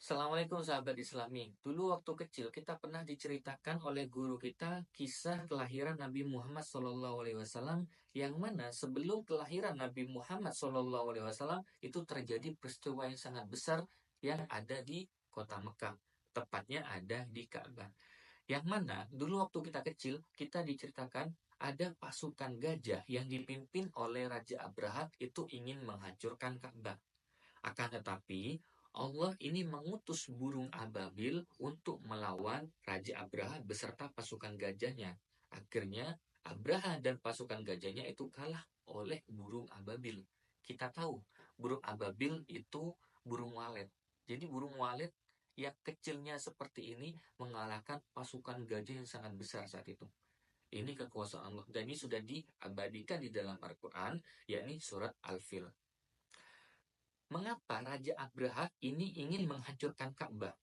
Assalamualaikum sahabat Islami. Dulu waktu kecil kita pernah diceritakan oleh guru kita kisah kelahiran Nabi Muhammad SAW yang mana sebelum kelahiran Nabi Muhammad SAW itu terjadi peristiwa yang sangat besar yang ada di kota Mekah. Tepatnya ada di Ka'bah. Yang mana dulu waktu kita kecil kita diceritakan ada pasukan gajah yang dipimpin oleh Raja Abraha itu ingin menghancurkan Ka'bah. Akan tetapi, Allah ini mengutus burung ababil untuk melawan Raja Abraha beserta pasukan gajahnya. Akhirnya, Abraha dan pasukan gajahnya itu kalah oleh burung ababil. Kita tahu, burung ababil itu burung walet. Jadi burung walet yang kecilnya seperti ini mengalahkan pasukan gajah yang sangat besar saat itu. Ini kekuasaan Allah dan ini sudah diabadikan di dalam Al-Quran, yakni surat Al-Fil. Mengapa Raja Abraha ini ingin menghancurkan Ka'bah?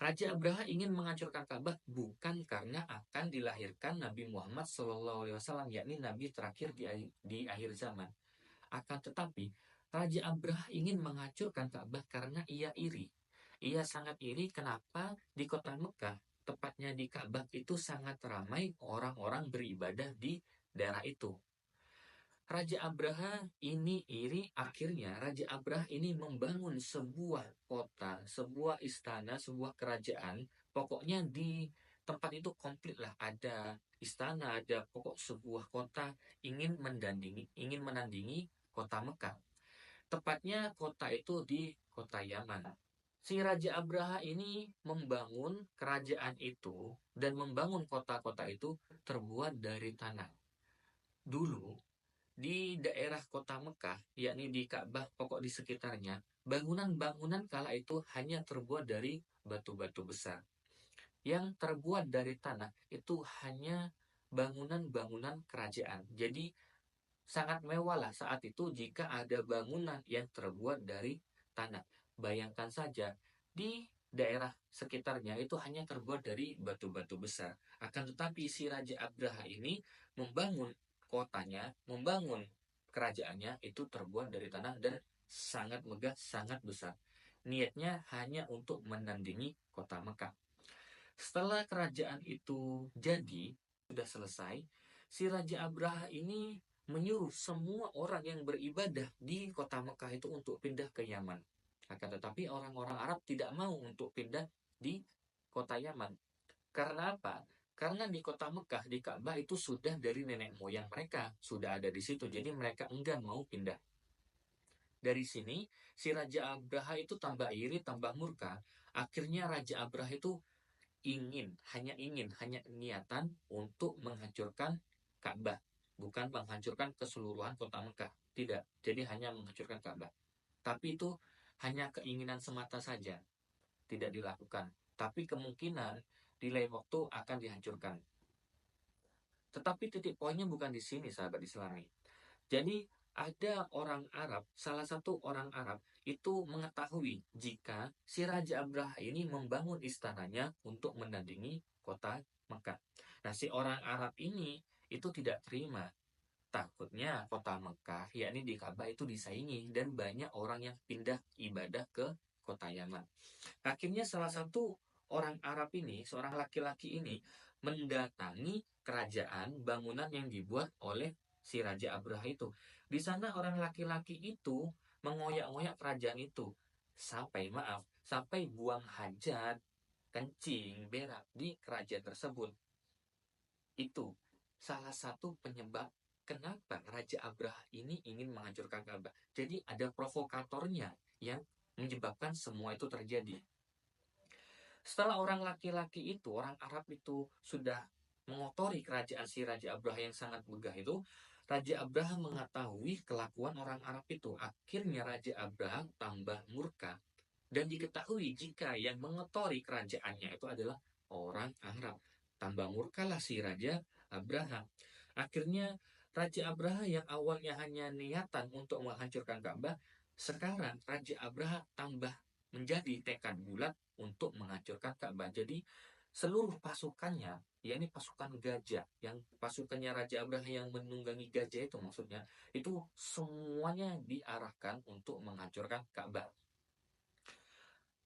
Raja Abraha ingin menghancurkan Ka'bah bukan karena akan dilahirkan Nabi Muhammad SAW, yakni Nabi terakhir di akhir zaman. Akan tetapi, Raja Abraha ingin menghancurkan Ka'bah karena ia iri. Ia sangat iri kenapa di kota Mekah, tepatnya di Ka'bah itu sangat ramai orang-orang beribadah di daerah itu. Raja Abraha ini iri, akhirnya Raja Abraha ini membangun sebuah kota, sebuah istana, sebuah kerajaan. Pokoknya di tempat itu komplit lah, ada istana, ada pokok sebuah kota ingin menandingi kota Mekah. Tepatnya kota itu di kota Yaman. Si Raja Abraha ini membangun kerajaan itu dan membangun kota-kota itu terbuat dari tanah. Dulu di daerah kota Mekah, yakni di Ka'bah, pokok di sekitarnya, bangunan-bangunan kala itu hanya terbuat dari batu-batu besar. Yang terbuat dari tanah itu hanya bangunan-bangunan kerajaan. Jadi sangat mewah lah saat itu jika ada bangunan yang terbuat dari tanah. Bayangkan saja, di daerah sekitarnya itu hanya terbuat dari batu-batu besar. Akan tetapi si Raja Abraha ini membangun kotanya, membangun kerajaannya itu terbuat dari tanah dan sangat megah, sangat besar. Niatnya hanya untuk menandingi kota Mekah. Setelah kerajaan itu jadi, sudah selesai, si Raja Abraha ini menyuruh semua orang yang beribadah di kota Mekah itu untuk pindah ke Yaman. Akan tetapi orang-orang Arab tidak mau untuk pindah di kota Yaman. Karena apa? Karena di kota Mekah, di Ka'bah itu sudah dari nenek moyang mereka, sudah ada di situ. Jadi mereka enggan mau pindah. Dari sini, si Raja Abraha itu tambah iri, tambah murka. Akhirnya Raja Abraha itu hanya niatan untuk menghancurkan Ka'bah, bukan menghancurkan keseluruhan kota Mekah. Tidak, jadi hanya menghancurkan Ka'bah. Tapi itu hanya keinginan semata saja, tidak dilakukan. Tapi kemungkinan di lain waktu akan dihancurkan. Tetapi titik poinnya bukan di sini, sahabat Islami. Jadi ada orang Arab, salah satu orang Arab itu mengetahui jika si Raja Abraha ini membangun istananya untuk menandingi kota Mekah. Nah, si orang Arab ini itu tidak terima. Takutnya kota Mekah, yakni di Ka'bah itu disaingi dan banyak orang yang pindah ibadah ke kota Yaman. Akhirnya salah satu orang Arab ini, seorang laki-laki ini, mendatangi kerajaan bangunan yang dibuat oleh si Raja Abraha itu. Di sana orang laki-laki itu mengoyak-ngoyak kerajaan itu. Sampai buang hajat, kencing, berak di kerajaan tersebut. Itu salah satu penyebab kenapa Raja Abraha ini ingin menghancurkan Ka'bah. Jadi ada provokatornya yang menyebabkan semua itu terjadi. Setelah orang laki-laki itu, orang Arab itu sudah mengotori kerajaan si Raja Abraha yang sangat megah itu, Raja Abraha mengetahui kelakuan orang Arab itu. Akhirnya Raja Abraha tambah murka dan diketahui jika yang mengotori kerajaannya itu adalah orang Arab. Tambah murkalah si Raja Abraha. Akhirnya Raja Abraha yang awalnya hanya niatan untuk menghancurkan Ka'bah, sekarang Raja Abraha tambah menjadi tekad bulat untuk menghancurkan Ka'bah. Jadi seluruh pasukannya, yakni pasukan gajah, yang pasukannya Raja Abraha yang menunggangi gajah itu maksudnya, itu semuanya diarahkan untuk menghancurkan Ka'bah.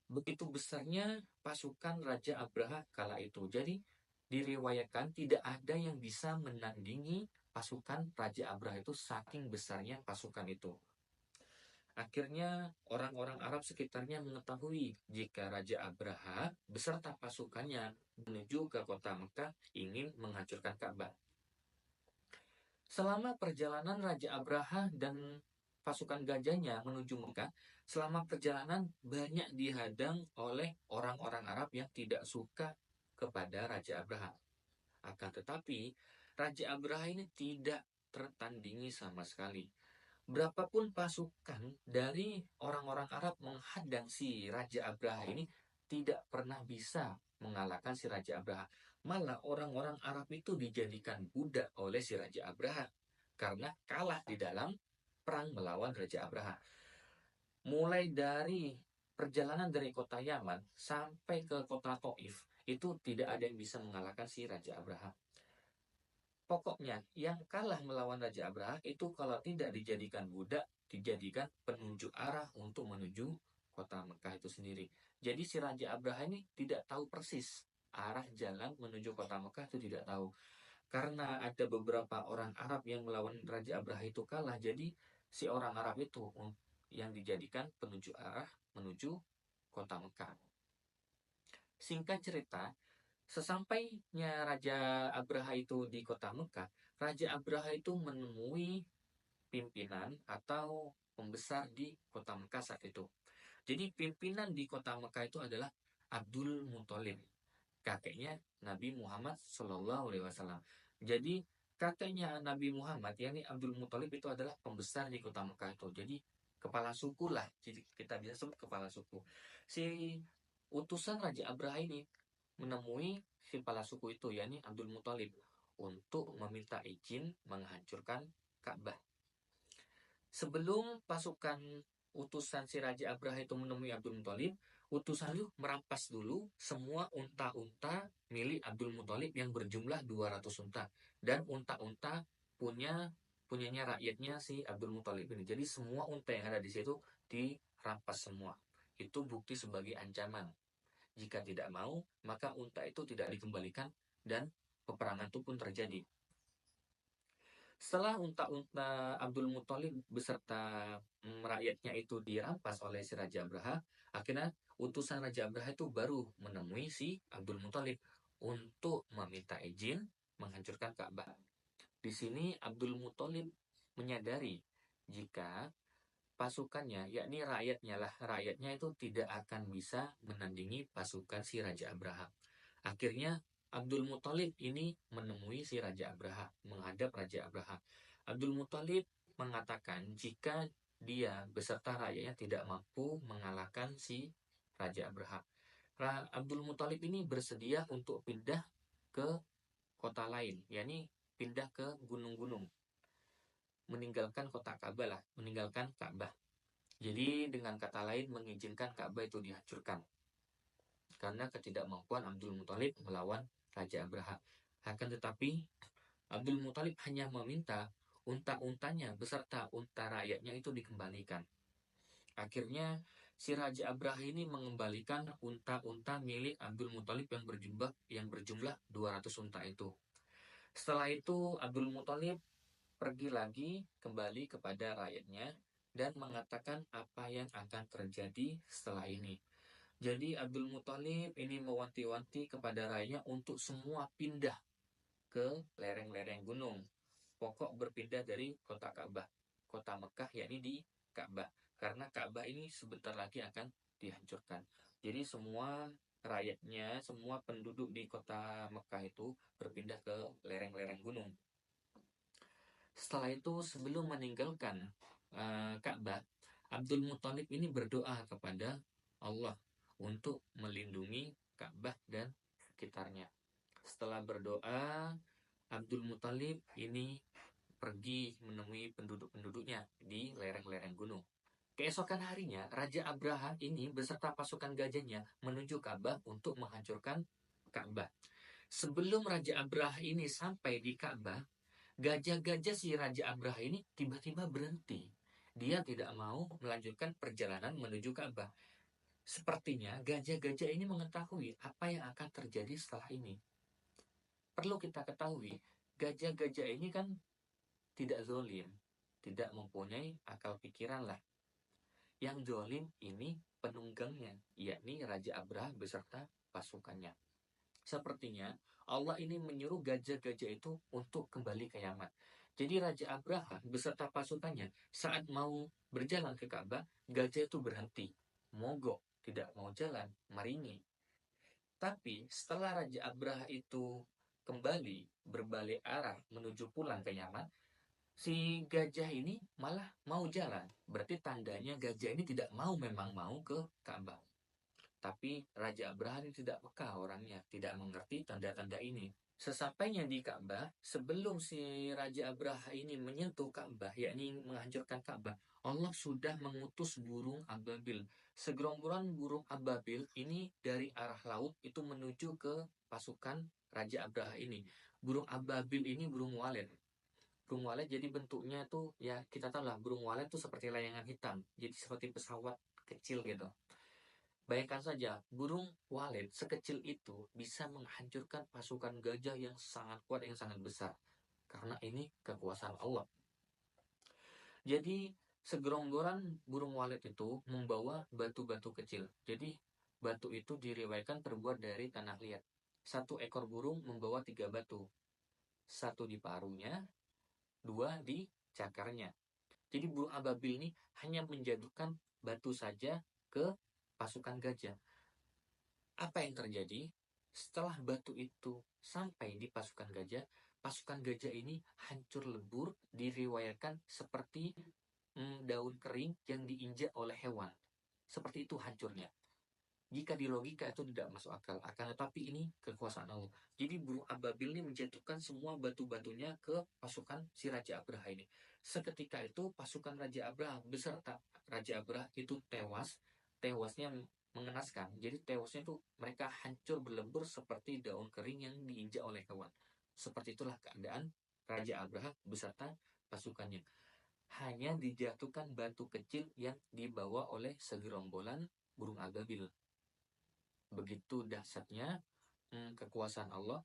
begitu besarnya pasukan Raja Abraha kala itu. Jadi diriwayatkan tidak ada yang bisa menandingi pasukan Raja Abraha itu, saking besarnya pasukan itu. Akhirnya orang-orang Arab sekitarnya mengetahui jika Raja Abraha beserta pasukannya menuju ke kota Mekah ingin menghancurkan Ka'bah. Selama perjalanan Raja Abraha dan pasukan gajahnya menuju Mekah, selama perjalanan banyak dihadang oleh orang-orang Arab yang tidak suka kepada Raja Abraha. Akan tetapi, Raja Abraha ini tidak tertandingi sama sekali. Berapapun pasukan dari orang-orang Arab menghadang si Raja Abraha ini, tidak pernah bisa mengalahkan si Raja Abraha. Malah orang-orang Arab itu dijadikan budak oleh si Raja Abraha karena kalah di dalam perang melawan Raja Abraha. Mulai dari perjalanan dari kota Yaman sampai ke kota Taif, itu tidak ada yang bisa mengalahkan si Raja Abraha. Pokoknya yang kalah melawan Raja Abraha itu kalau tidak dijadikan budak, dijadikan penunjuk arah untuk menuju kota Mekah itu sendiri. Jadi si Raja Abraha ini tidak tahu persis arah jalan menuju kota Mekah, itu tidak tahu. Karena ada beberapa orang Arab yang melawan Raja Abraha itu kalah, jadi si orang Arab itu yang dijadikan penunjuk arah menuju kota Mekah. Singkat cerita, sesampainya Raja Abraha itu di kota Mekah, Raja Abraha itu menemui pimpinan atau pembesar di kota Mekah saat itu. Jadi pimpinan di kota Mekah itu adalah Abdul Muthalib, kakeknya Nabi Muhammad SAW. Jadi kakeknya Nabi Muhammad, yakni Abdul Muthalib itu adalah pembesar di kota Mekah itu. Jadi kepala suku lah, jadi kita bisa sebut kepala suku. Si utusan Raja Abraha ini menemui si kepala suku itu, yakni Abdul Muthalib, untuk meminta izin menghancurkan Ka'bah. Sebelum pasukan utusan si Raja Abraha itu menemui Abdul Muthalib, utusan itu merampas dulu semua unta-unta milik Abdul Muthalib yang berjumlah 200 unta. Dan unta-unta punyanya rakyatnya si Abdul Muthalib ini. Jadi semua unta yang ada di situ dirampas semua. Itu bukti sebagai ancaman. Jika tidak mau, maka unta itu tidak dikembalikan dan peperangan itu pun terjadi. Setelah unta-unta Abdul Muthalib beserta rakyatnya itu dirampas oleh si Raja Abraha, akhirnya utusan Raja Abraha itu baru menemui si Abdul Muthalib untuk meminta izin menghancurkan Ka'bah. Di sini Abdul Muthalib menyadari jika pasukannya, yakni rakyatnya itu tidak akan bisa menandingi pasukan si Raja Abraha. Akhirnya Abdul Muthalib ini menemui si Raja Abraha, menghadap Raja Abraha. Abdul Muthalib mengatakan jika dia beserta rakyatnya tidak mampu mengalahkan si Raja Abraha. Abdul Muthalib ini bersedia untuk pindah ke kota lain, yakni pindah ke gunung-gunung, meninggalkan kota Ka'bah lah, meninggalkan Ka'bah. Jadi dengan kata lain mengizinkan Ka'bah itu dihancurkan karena ketidakmampuan Abdul Muthalib melawan Raja Abraha. Akan tetapi Abdul Muthalib hanya meminta unta-untanya beserta unta rakyatnya itu dikembalikan. Akhirnya si Raja Abraha ini mengembalikan unta-unta milik Abdul Muthalib yang berjumlah 200 unta itu. Setelah itu Abdul Muthalib pergi lagi kembali kepada rakyatnya dan mengatakan apa yang akan terjadi setelah ini. Jadi Abdul Muthalib ini mewanti-wanti kepada rakyatnya untuk semua pindah ke lereng-lereng gunung. Pokok berpindah dari kota Ka'bah, kota Mekah, yakni di Ka'bah. Karena Ka'bah ini sebentar lagi akan dihancurkan. Jadi semua rakyatnya, semua penduduk di kota Mekah itu berpindah ke lereng-lereng gunung. Setelah itu sebelum meninggalkan Ka'bah, Abdul Muthalib ini berdoa kepada Allah untuk melindungi Ka'bah dan sekitarnya. Setelah berdoa, Abdul Muthalib ini pergi menemui penduduk-penduduknya di lereng-lereng gunung. Keesokan harinya, Raja Abraha ini beserta pasukan gajahnya menuju Ka'bah untuk menghancurkan Ka'bah. Sebelum Raja Abraha ini sampai di Ka'bah, gajah-gajah si Raja Abraha ini tiba-tiba berhenti. Dia tidak mau melanjutkan perjalanan menuju Ka'bah. Sepertinya gajah-gajah ini mengetahui apa yang akan terjadi setelah ini. Perlu kita ketahui, gajah-gajah ini kan tidak zolim, tidak mempunyai akal pikiran lah. Yang zolim ini penunggangnya, yakni Raja Abraha beserta pasukannya. Sepertinya Allah ini menyuruh gajah-gajah itu untuk kembali ke Yaman. Jadi Raja Abraha beserta pasukannya saat mau berjalan ke Ka'bah, gajah itu berhenti, mogok, tidak mau jalan, maringi. Tapi setelah Raja Abraha itu kembali berbalik arah menuju pulang ke Yaman, si gajah ini malah mau jalan. Berarti tandanya gajah ini tidak mau, memang mau ke Ka'bah. Tapi Raja Abraha ini tidak peka orangnya, tidak mengerti tanda-tanda ini. Sesampainya di Ka'bah, sebelum si Raja Abraha ini menyentuh Ka'bah, yakni menghancurkan Ka'bah, Allah sudah mengutus burung ababil. Segerombolan burung ababil ini dari arah laut itu menuju ke pasukan Raja Abraha ini. Burung ababil ini burung walet. Burung walet jadi bentuknya tuh ya kita tahu lah, burung walet tuh seperti layangan hitam. Jadi seperti pesawat kecil gitu. Bayangkan saja, burung walet sekecil itu bisa menghancurkan pasukan gajah yang sangat kuat, yang sangat besar. Karena ini kekuasaan Allah. Jadi, segerombolan burung walet itu membawa batu-batu kecil. Jadi, batu itu diriwayatkan terbuat dari tanah liat. Satu ekor burung membawa 3 batu. Satu di paruhnya, 2 di cakarnya. Jadi burung ababil ini hanya menjatuhkan batu saja ke pasukan gajah. Apa yang terjadi? Setelah batu itu sampai di pasukan gajah ini hancur lebur, diriwayatkan seperti daun kering yang diinjak oleh hewan. Seperti itu hancurnya. Jika di logika itu tidak masuk akal, akan tetapi ini kekuasaan Allah. Jadi burung ababil ini menjatuhkan semua batu-batunya ke pasukan si Raja Abraha ini. Seketika itu pasukan Raja Abraha beserta Raja Abraha itu tewas. Tewasnya mengenaskan. Jadi tewasnya itu mereka hancur berlebur seperti daun kering yang diinjak oleh hewan. Seperti itulah keadaan Raja Abraha beserta pasukannya. Hanya dijatuhkan batu kecil yang dibawa oleh segerombolan burung ababil. Begitu dahsyatnya kekuasaan Allah.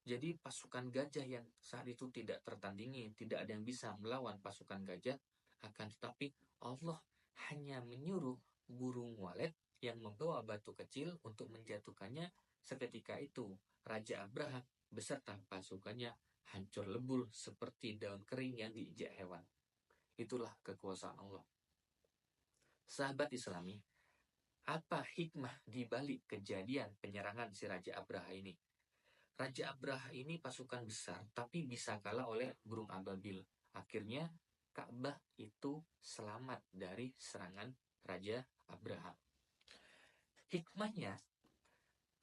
Jadi pasukan gajah yang saat itu tidak tertandingi, tidak ada yang bisa melawan pasukan gajah, akan tetapi Allah hanya menyuruh burung walet yang membawa batu kecil untuk menjatuhkannya. Seketika itu Raja Abraha beserta pasukannya hancur lebur seperti daun kering yang diinjak hewan. Itulah kekuasaan Allah. Sahabat Islami, apa hikmah di balik kejadian penyerangan si Raja Abraha ini? Raja Abraha ini pasukan besar, tapi bisa kalah oleh burung ababil. Akhirnya Ka'bah itu selamat dari serangan Raja Abraha. Hikmahnya,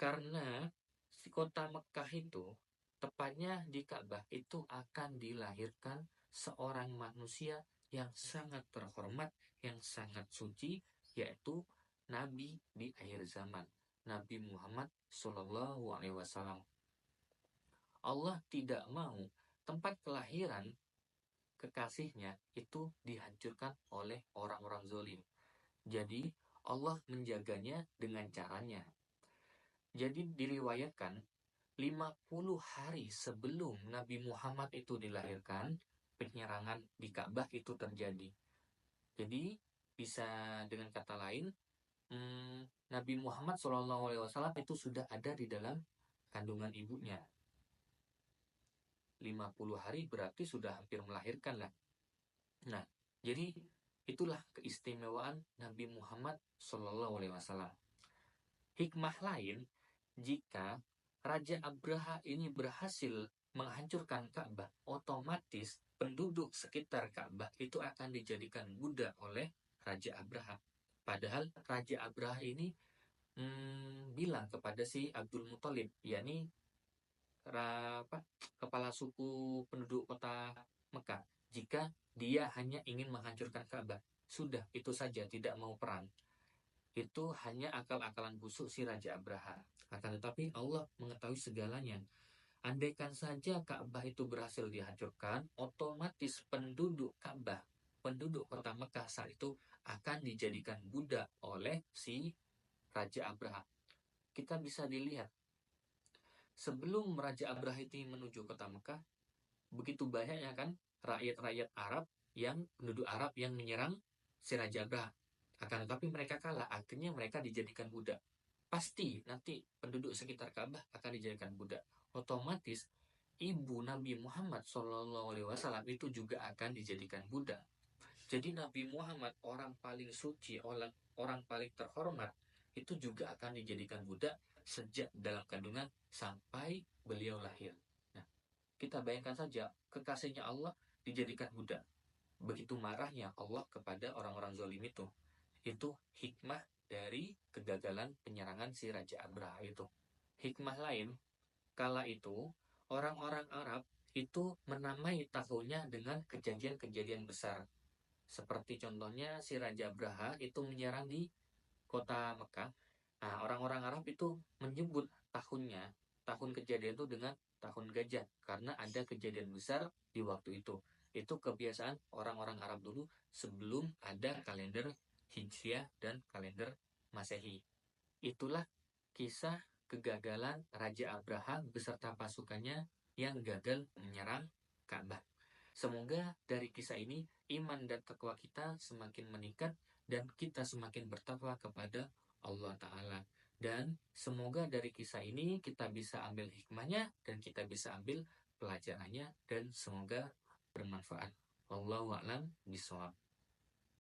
karena si kota Mekah itu, tepatnya di Ka'bah itu akan dilahirkan seorang manusia yang sangat terhormat, yang sangat suci, yaitu Nabi di akhir zaman, Nabi Muhammad Shallallahu Alaihi Wasallam. Allah tidak mau tempat kelahiran kekasihnya itu dihancurkan oleh orang-orang zolim. Jadi Allah menjaganya dengan caranya. Jadi diriwayatkan 50 hari sebelum Nabi Muhammad itu dilahirkan, penyerangan di Ka'bah itu terjadi. Jadi bisa dengan kata lain, Nabi Muhammad SAW itu sudah ada di dalam kandungan ibunya. 50 hari berarti sudah hampir melahirkan lah. Nah, jadi itulah keistimewaan Nabi Muhammad SAW. Hikmah lain, jika Raja Abraha ini berhasil menghancurkan Ka'bah, otomatis penduduk sekitar Ka'bah itu akan dijadikan budak oleh Raja Abraha. Padahal Raja Abraha ini bilang kepada si Abdul Muthalib, yakni kepala suku penduduk kota Mekah, jika dia hanya ingin menghancurkan Ka'bah, sudah itu saja, tidak mau perang. Itu hanya akal-akalan busuk si Raja Abraha. Akan tetapi Allah mengetahui segalanya. Andaikan saja Ka'bah itu berhasil dihancurkan, otomatis penduduk Ka'bah, penduduk kota Mekah saat itu akan dijadikan budak oleh si Raja Abraha. Kita bisa dilihat, sebelum Raja Abraha itu menuju kota Mekah, begitu banyaknya kan rakyat-rakyat Arab penduduk Arab yang menyerang si Raja Abraha. Akan tetapi mereka kalah, akhirnya mereka dijadikan budak. Pasti nanti penduduk sekitar Ka'bah akan dijadikan budak. Otomatis ibu Nabi Muhammad SAW itu juga akan dijadikan budak. Jadi Nabi Muhammad, orang paling suci, orang paling terhormat, itu juga akan dijadikan budak sejak dalam kandungan sampai beliau lahir. Nah, kita bayangkan saja, kekasihnya Allah dijadikan budak. Begitu marahnya Allah kepada orang-orang zalim itu. Itu hikmah dari kegagalan penyerangan si Raja Abraha itu. Hikmah lain, kala itu orang-orang Arab itu menamai tahunnya dengan kejadian-kejadian besar. Seperti contohnya si Raja Abraha itu menyerang di kota Mekah. Nah, orang-orang Arab itu menyebut tahun kejadian itu dengan tahun gajah karena ada kejadian besar di waktu itu. Itu kebiasaan orang-orang Arab dulu sebelum ada kalender Hijriah dan kalender Masehi. Itulah kisah kegagalan Raja Abraha beserta pasukannya yang gagal menyerang Ka'bah. Semoga dari kisah ini iman dan takwa kita semakin meningkat dan kita semakin bertakwa kepada Allah Ta'ala. Dan semoga dari kisah ini kita bisa ambil hikmahnya dan kita bisa ambil pelajarannya dan semoga bermanfaat. Wallahu a'lam bishawab.